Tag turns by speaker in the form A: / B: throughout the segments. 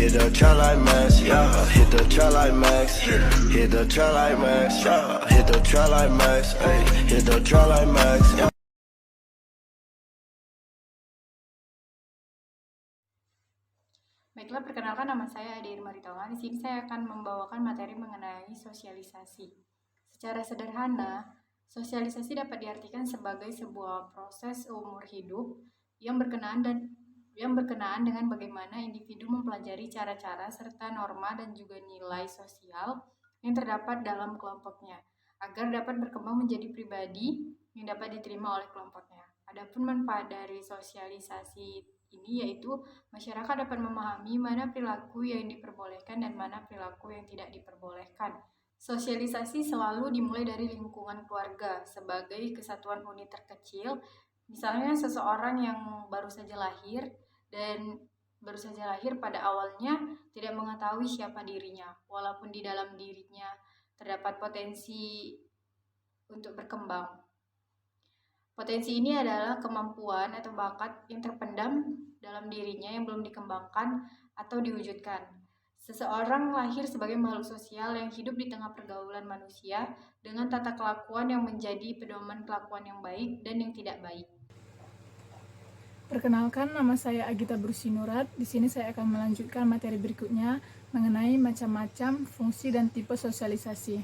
A: hit the track like Max, yeah. Hit the track like Max, hit the track like Max, yeah. Hit the track like Max, ay, hit the track like Max, yeah.
B: Baiklah, perkenalkan nama saya Ade Irma Ritonga. Di sini saya akan membawakan materi mengenai sosialisasi. Secara sederhana, sosialisasi dapat diartikan sebagai sebuah proses umur hidup yang berkenaan dengan bagaimana individu mempelajari cara-cara serta norma dan juga nilai sosial yang terdapat dalam kelompoknya agar dapat berkembang menjadi pribadi yang dapat diterima oleh kelompoknya. Adapun manfaat dari sosialisasi ini yaitu masyarakat dapat memahami mana perilaku yang diperbolehkan dan mana perilaku yang tidak diperbolehkan. Sosialisasi selalu dimulai dari lingkungan keluarga sebagai kesatuan unit terkecil. Misalnya seseorang yang baru saja lahir pada awalnya tidak mengetahui siapa dirinya, walaupun di dalam dirinya terdapat potensi untuk berkembang. Potensi ini adalah kemampuan atau bakat yang terpendam dalam dirinya yang belum dikembangkan atau diwujudkan. Seseorang lahir sebagai makhluk sosial yang hidup di tengah pergaulan manusia dengan tata kelakuan yang menjadi pedoman kelakuan yang baik dan yang tidak baik.
C: Perkenalkan, nama saya Agita Brusinurat. Di sini saya akan melanjutkan materi berikutnya mengenai macam-macam fungsi dan tipe sosialisasi.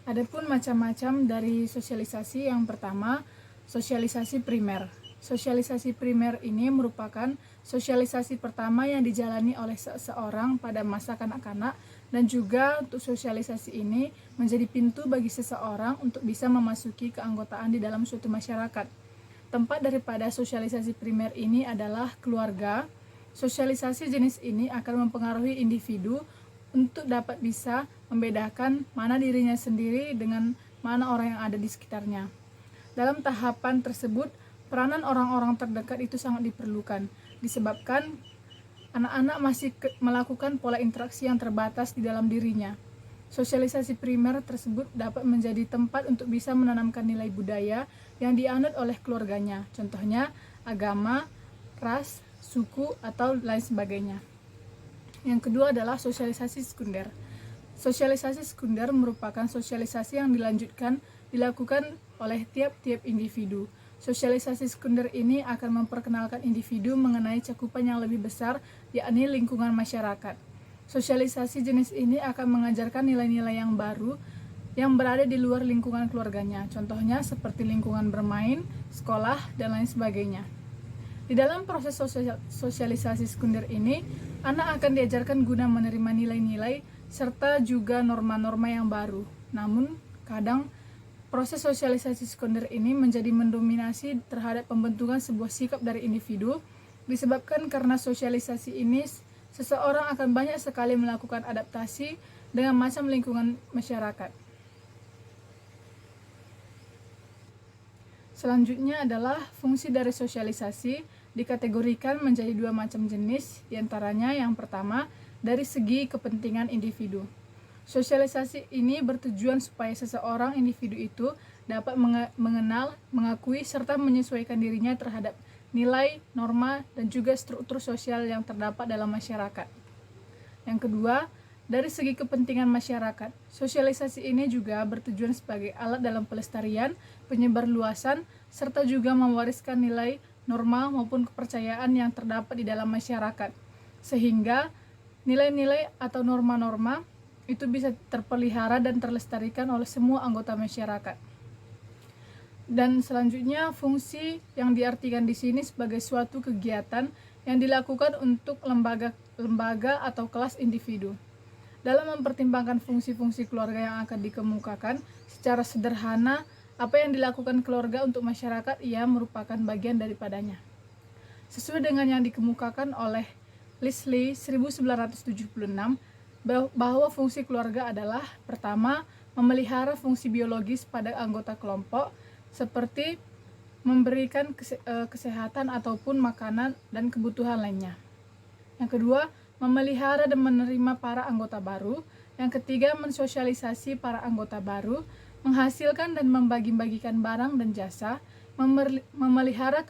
C: Adapun macam-macam dari sosialisasi, yang pertama, sosialisasi primer. Sosialisasi primer ini merupakan sosialisasi pertama yang dijalani oleh seseorang pada masa kanak-kanak, dan juga untuk sosialisasi ini menjadi pintu bagi seseorang untuk bisa memasuki keanggotaan di dalam suatu masyarakat. Tempat daripada sosialisasi primer ini adalah keluarga. Sosialisasi jenis ini akan mempengaruhi individu untuk dapat bisa membedakan mana dirinya sendiri dengan mana orang yang ada di sekitarnya. Dalam tahapan tersebut, peranan orang-orang terdekat itu sangat diperlukan, disebabkan anak-anak masih melakukan pola interaksi yang terbatas di dalam dirinya. Sosialisasi primer tersebut dapat menjadi tempat untuk bisa menanamkan nilai budaya yang dianut oleh keluarganya, contohnya agama, ras, suku, atau lain sebagainya. Yang kedua adalah sosialisasi sekunder. Sosialisasi sekunder merupakan sosialisasi yang dilakukan oleh tiap-tiap individu. Sosialisasi sekunder ini akan memperkenalkan individu mengenai cakupan yang lebih besar, yakni lingkungan masyarakat. Sosialisasi jenis ini akan mengajarkan nilai-nilai yang baru yang berada di luar lingkungan keluarganya, contohnya seperti lingkungan bermain, sekolah, dan lain sebagainya. Di dalam proses sosialisasi sekunder ini, anak akan diajarkan guna menerima nilai-nilai serta juga norma-norma yang baru. Namun, kadang proses sosialisasi sekunder ini menjadi mendominasi terhadap pembentukan sebuah sikap dari individu, disebabkan karena sosialisasi ini seseorang akan banyak sekali melakukan adaptasi dengan macam lingkungan masyarakat. Selanjutnya adalah fungsi dari sosialisasi dikategorikan menjadi dua macam jenis, diantaranya yang pertama dari segi kepentingan individu. Sosialisasi ini bertujuan supaya seseorang individu itu dapat mengenal, mengakui, serta menyesuaikan dirinya terhadap nilai, norma, dan juga struktur sosial yang terdapat dalam masyarakat. Yang kedua, dari segi kepentingan masyarakat, sosialisasi ini juga bertujuan sebagai alat dalam pelestarian, penyebarluasan, serta juga mewariskan nilai, norma, maupun kepercayaan yang terdapat di dalam masyarakat, sehingga nilai-nilai atau norma-norma itu bisa terpelihara dan terlestarikan oleh semua anggota masyarakat. Dan selanjutnya, fungsi yang diartikan di sini sebagai suatu kegiatan yang dilakukan untuk lembaga atau kelas individu. Dalam mempertimbangkan fungsi-fungsi keluarga yang akan dikemukakan, secara sederhana, apa yang dilakukan keluarga untuk masyarakat ia merupakan bagian daripadanya. Sesuai dengan yang dikemukakan oleh Leslie 1976, bahwa fungsi keluarga adalah pertama, memelihara fungsi biologis pada anggota kelompok, seperti memberikan kesehatan ataupun makanan dan kebutuhan lainnya. Yang kedua, memelihara dan menerima para anggota baru. Yang ketiga, mensosialisasi para anggota baru, menghasilkan dan membagi-bagikan barang dan jasa, memelihara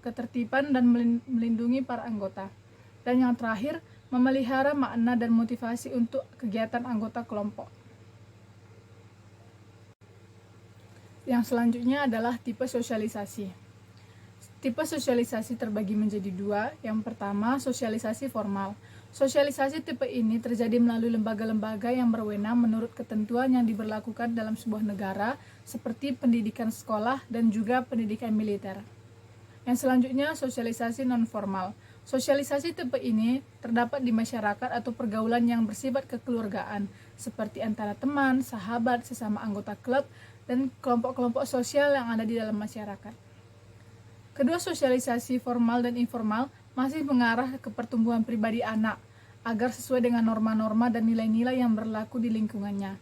C: ketertiban dan melindungi para anggota. Dan yang terakhir, memelihara makna dan motivasi untuk kegiatan anggota kelompok. Yang selanjutnya adalah tipe sosialisasi. Tipe sosialisasi terbagi menjadi dua. Yang pertama, sosialisasi formal. Sosialisasi tipe ini terjadi melalui lembaga-lembaga yang berwenang menurut ketentuan yang diberlakukan dalam sebuah negara, seperti pendidikan sekolah dan juga pendidikan militer. Yang selanjutnya, sosialisasi non-formal. Sosialisasi tipe ini terdapat di masyarakat atau pergaulan yang bersifat kekeluargaan, seperti antara teman, sahabat, sesama anggota klub, dan kelompok-kelompok sosial yang ada di dalam masyarakat. Kedua sosialisasi formal dan informal masih mengarah ke pertumbuhan pribadi anak, agar sesuai dengan norma-norma dan nilai-nilai yang berlaku di lingkungannya.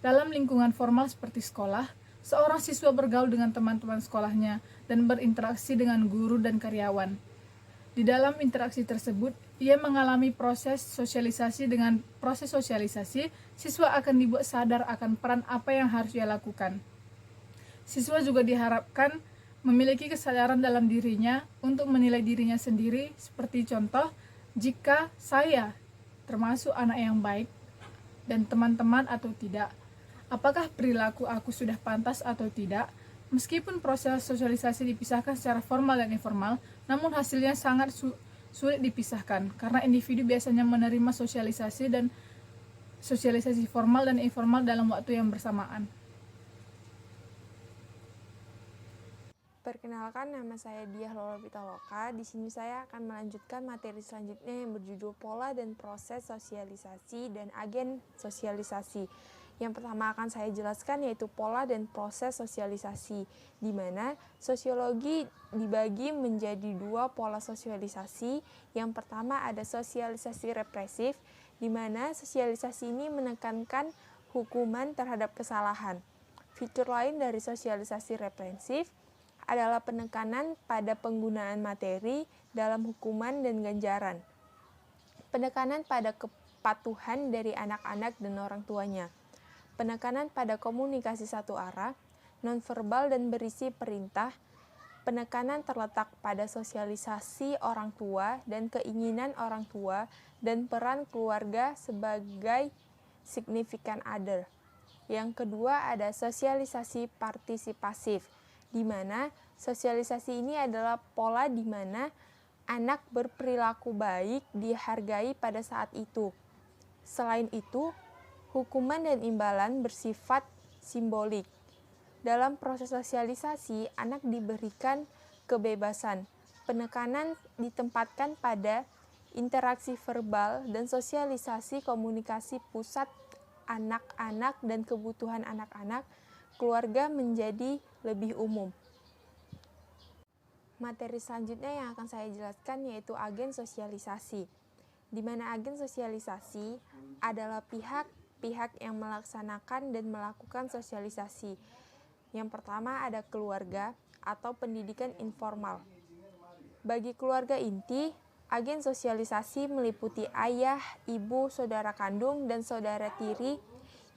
C: Dalam lingkungan formal seperti sekolah, seorang siswa bergaul dengan teman-teman sekolahnya dan berinteraksi dengan guru dan karyawan. Di dalam interaksi tersebut, ia mengalami proses sosialisasi. Dengan proses sosialisasi, siswa akan dibuat sadar akan peran apa yang harus ia lakukan. Siswa juga diharapkan memiliki kesadaran dalam dirinya untuk menilai dirinya sendiri, seperti contoh, jika saya termasuk anak yang baik dan teman-teman atau tidak, apakah perilaku aku sudah pantas atau tidak. Meskipun proses sosialisasi dipisahkan secara formal dan informal, namun hasilnya sangat sulit dipisahkan, karena individu biasanya menerima sosialisasi formal dan informal dalam waktu yang bersamaan.
D: Perkenalkan, nama saya Diah Lola Pitaloka. Di sini saya akan melanjutkan materi selanjutnya yang berjudul Pola dan Proses Sosialisasi dan Agen Sosialisasi. Yang pertama akan saya jelaskan yaitu pola dan proses sosialisasi, di mana sosiologi dibagi menjadi dua pola sosialisasi. Yang pertama ada sosialisasi represif, di mana sosialisasi ini menekankan hukuman terhadap kesalahan. Fitur lain dari sosialisasi represif adalah penekanan pada penggunaan materi dalam hukuman dan ganjaran. Penekanan pada kepatuhan dari anak-anak dan orang tuanya. Penekanan pada komunikasi satu arah, nonverbal dan berisi perintah. Penekanan terletak pada sosialisasi orang tua dan keinginan orang tua dan peran keluarga sebagai significant other. Yang kedua ada sosialisasi partisipasif, di mana sosialisasi ini adalah pola di mana anak berperilaku baik dihargai pada saat itu. Selain itu, hukuman dan imbalan bersifat simbolik. Dalam proses sosialisasi, anak diberikan kebebasan. Penekanan ditempatkan pada interaksi verbal dan sosialisasi komunikasi pusat anak-anak dan kebutuhan anak-anak, keluarga menjadi lebih umum. Materi selanjutnya yang akan saya jelaskan yaitu agen sosialisasi, di mana agen sosialisasi adalah pihak yang melaksanakan dan melakukan sosialisasi. Yang pertama ada keluarga atau pendidikan informal. Bagi keluarga inti, agen sosialisasi meliputi ayah, ibu, saudara kandung, dan saudara tiri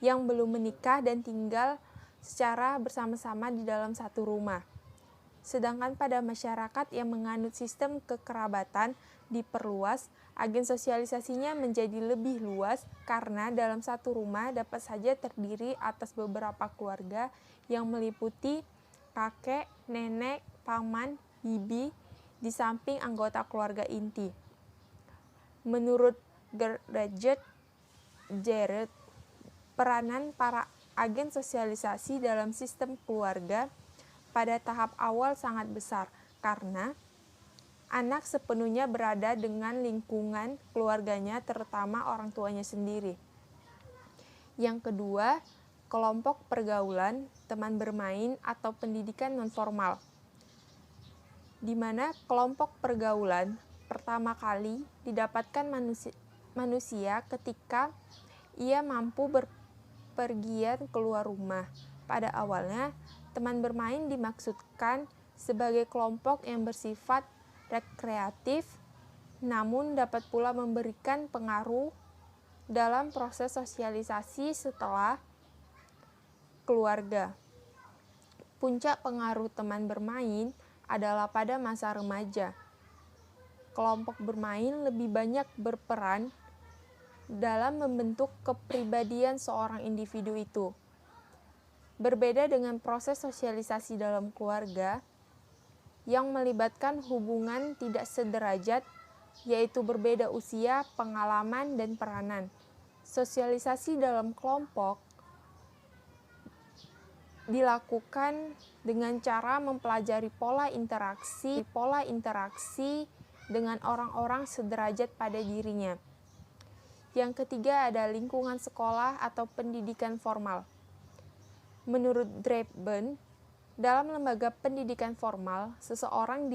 D: yang belum menikah dan tinggal secara bersama-sama di dalam satu rumah. Sedangkan pada masyarakat yang menganut sistem kekerabatan diperluas, agen sosialisasinya menjadi lebih luas karena dalam satu rumah dapat saja terdiri atas beberapa keluarga yang meliputi kakek, nenek, paman, bibi, di samping anggota keluarga inti. Menurut Jared, peranan para agen sosialisasi dalam sistem keluarga pada tahap awal sangat besar karena anak sepenuhnya berada dengan lingkungan keluarganya, terutama orang tuanya sendiri. Yang kedua, kelompok pergaulan, teman bermain, atau pendidikan nonformal, di mana kelompok pergaulan pertama kali didapatkan manusia ketika ia mampu berpergian keluar rumah. Pada awalnya, teman bermain dimaksudkan sebagai kelompok yang bersifat rekreatif, namun dapat pula memberikan pengaruh dalam proses sosialisasi setelah keluarga. Puncak pengaruh teman bermain adalah pada masa remaja. kelompok bermain lebih banyak berperan dalam membentuk kepribadian seorang individu itu. Berbeda dengan proses sosialisasi dalam keluarga yang melibatkan hubungan tidak sederajat, yaitu berbeda usia, pengalaman, dan peranan. Sosialisasi dalam kelompok dilakukan dengan cara mempelajari pola interaksi dengan orang-orang sederajat pada dirinya. Yang ketiga ada lingkungan sekolah atau pendidikan formal. Menurut Drapen, dalam lembaga pendidikan formal, seseorang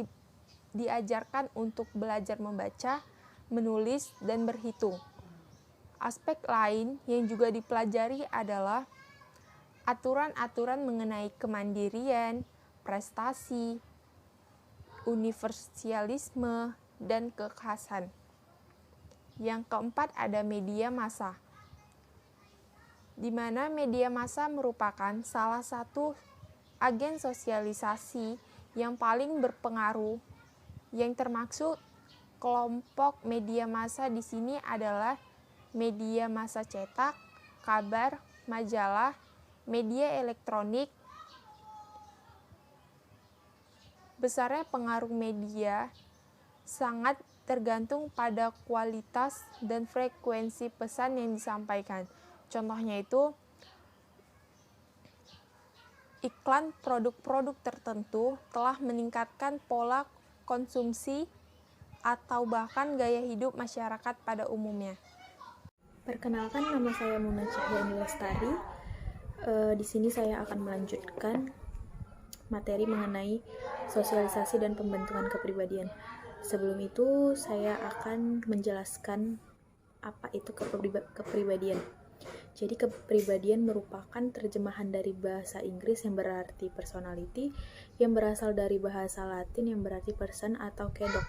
D: diajarkan untuk belajar membaca, menulis, dan berhitung. Aspek lain yang juga dipelajari adalah aturan-aturan mengenai kemandirian, prestasi, universalisme, dan kekhasan. Yang keempat ada media massa, di mana media massa merupakan salah satu agen sosialisasi yang paling berpengaruh. Yang termasuk kelompok media massa di sini adalah media massa cetak, kabar, majalah, media elektronik. Besarnya pengaruh media sangat tergantung pada kualitas dan frekuensi pesan yang disampaikan. Contohnya itu iklan produk-produk tertentu telah meningkatkan pola konsumsi atau bahkan gaya hidup masyarakat pada umumnya.
E: Perkenalkan, nama saya Muna Cahyani Lestari. Di sini saya akan melanjutkan materi mengenai sosialisasi dan pembentukan kepribadian. Sebelum itu, saya akan menjelaskan apa itu kepribadian. Jadi, kepribadian merupakan terjemahan dari bahasa Inggris yang berarti personality, yang berasal dari bahasa Latin yang berarti person atau kedok.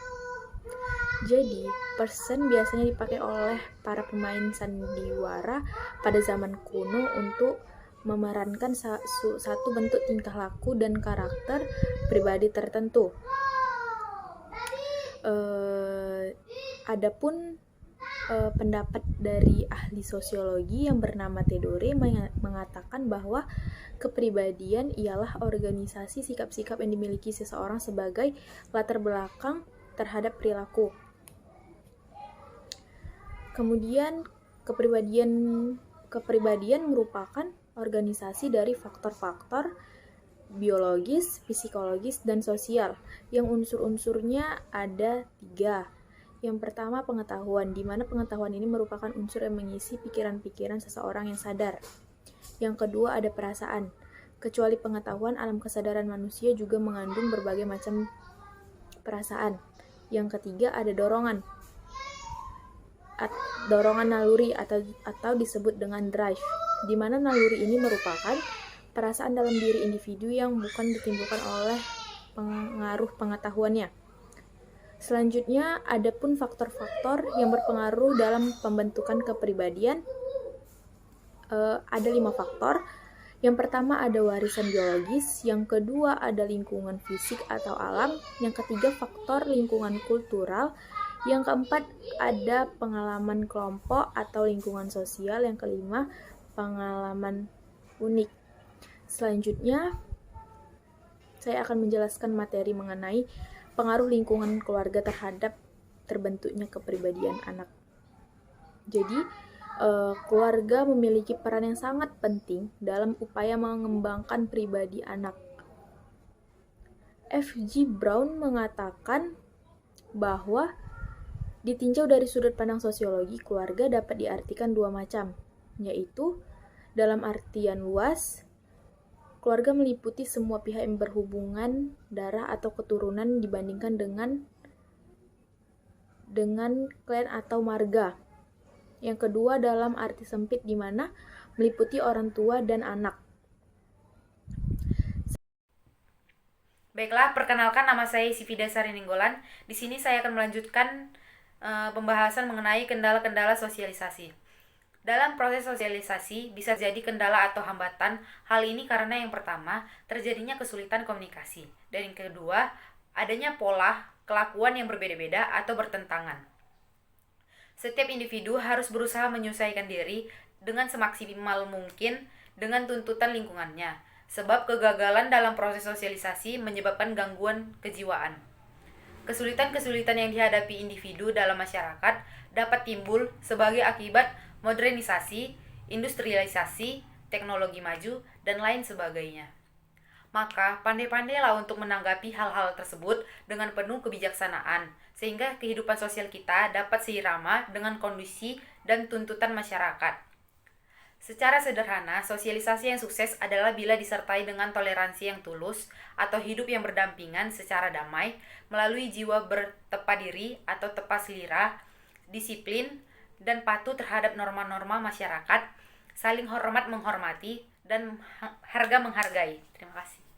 E: Jadi, person biasanya dipakai oleh para pemain sandiwara pada zaman kuno untuk memerankan satu bentuk tingkah laku dan karakter pribadi tertentu. Adapun pendapat dari ahli sosiologi yang bernama Theodore mengatakan bahwa kepribadian ialah organisasi sikap-sikap yang dimiliki seseorang sebagai latar belakang terhadap perilaku. Kemudian kepribadian merupakan organisasi dari faktor-faktor biologis, psikologis, dan sosial, yang unsur-unsurnya ada 3. Yang pertama, pengetahuan, di mana pengetahuan ini merupakan unsur yang mengisi pikiran-pikiran seseorang yang sadar. Yang kedua, ada perasaan. Kecuali pengetahuan, alam kesadaran manusia juga mengandung berbagai macam perasaan. Yang ketiga, ada dorongan. Dorongan naluri atau disebut dengan drive, di mana naluri ini merupakan perasaan dalam diri individu yang bukan ditimbulkan oleh pengaruh pengetahuannya. Selanjutnya, ada pun faktor-faktor yang berpengaruh dalam pembentukan kepribadian. Ada 5 faktor. Yang pertama ada warisan biologis, yang kedua ada lingkungan fisik atau alam, yang ketiga faktor lingkungan kultural, yang keempat ada pengalaman kelompok atau lingkungan sosial, yang kelima pengalaman unik. Selanjutnya, saya akan menjelaskan materi mengenai pengaruh lingkungan keluarga terhadap terbentuknya kepribadian anak. Jadi, keluarga memiliki peran yang sangat penting dalam upaya mengembangkan pribadi anak. F.G. Brown mengatakan bahwa ditinjau dari sudut pandang sosiologi, keluarga dapat diartikan 2 macam, yaitu dalam artian luas, keluarga meliputi semua pihak yang berhubungan darah atau keturunan dibandingkan dengan klan atau marga. Yang kedua dalam arti sempit, di mana meliputi orang tua dan anak.
F: Baiklah, perkenalkan, nama saya Sifida Sarininggolan. Di sini saya akan melanjutkan pembahasan mengenai kendala-kendala sosialisasi. Dalam proses sosialisasi bisa jadi kendala atau hambatan. Hal ini karena yang pertama, terjadinya kesulitan komunikasi. Dan yang kedua, adanya pola kelakuan yang berbeda-beda atau bertentangan. Setiap individu harus berusaha menyesuaikan diri dengan semaksimal mungkin dengan tuntutan lingkungannya, sebab kegagalan dalam proses sosialisasi menyebabkan gangguan kejiwaan. Kesulitan-kesulitan yang dihadapi individu dalam masyarakat dapat timbul sebagai akibat modernisasi, industrialisasi, teknologi maju, dan lain sebagainya. Maka, pandai-pandailah untuk menanggapi hal-hal tersebut dengan penuh kebijaksanaan, sehingga kehidupan sosial kita dapat seirama dengan kondisi dan tuntutan masyarakat. Secara sederhana, sosialisasi yang sukses adalah bila disertai dengan toleransi yang tulus atau hidup yang berdampingan secara damai melalui jiwa bertepa diri atau tepas selira, disiplin, dan patuh terhadap norma-norma masyarakat, saling hormat menghormati, dan harga menghargai. Terima kasih.